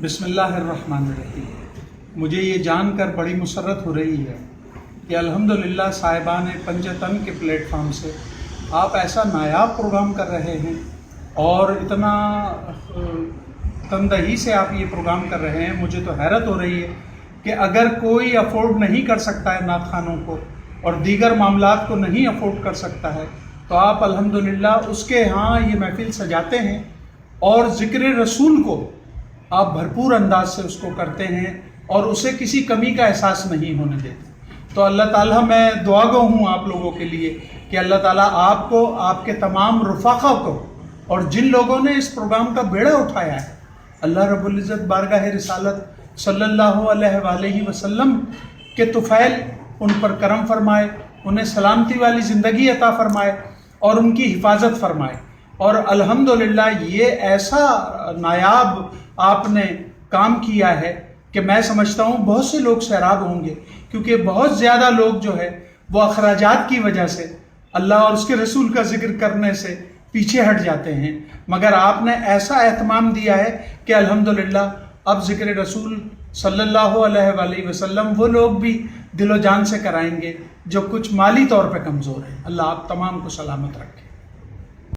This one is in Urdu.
بسم اللہ الرحمن الرحیم۔ مجھے یہ جان کر بڑی مسرت ہو رہی ہے کہ الحمدللہ صاحبان پنجتن کے پلیٹ فارم سے آپ ایسا نایاب پروگرام کر رہے ہیں اور اتنا تندہی سے آپ یہ پروگرام کر رہے ہیں۔ مجھے تو حیرت ہو رہی ہے کہ اگر کوئی افورڈ نہیں کر سکتا ہے نعت خوانوں کو اور دیگر معاملات کو نہیں افورڈ کر سکتا ہے تو آپ الحمدللہ اس کے ہاں یہ محفل سجاتے ہیں اور ذکر رسول کو آپ بھرپور انداز سے اس کو کرتے ہیں اور اسے کسی کمی کا احساس نہیں ہونے دیتے۔ تو اللہ تعالیٰ، میں دعا گو ہوں آپ لوگوں کے لیے کہ اللہ تعالیٰ آپ کو، آپ کے تمام رفقا کو اور جن لوگوں نے اس پروگرام کا بیڑا اٹھایا ہے، اللہ رب العزت بارگاہ رسالت صلی اللہ علیہ وآلہ وسلم کے طفیل ان پر کرم فرمائے، انہیں سلامتی والی زندگی عطا فرمائے اور ان کی حفاظت فرمائے۔ اور الحمدللہ یہ ایسا نایاب آپ نے کام کیا ہے کہ میں سمجھتا ہوں بہت سے لوگ سیراب ہوں گے، کیونکہ بہت زیادہ لوگ جو ہے وہ اخراجات کی وجہ سے اللہ اور اس کے رسول کا ذکر کرنے سے پیچھے ہٹ جاتے ہیں، مگر آپ نے ایسا اہتمام دیا ہے کہ الحمدللہ اب ذکر رسول صلی اللہ علیہ وآلہ وسلم وہ لوگ بھی دل و جان سے کرائیں گے جو کچھ مالی طور پہ کمزور ہیں۔ اللہ آپ تمام کو سلامت رکھے۔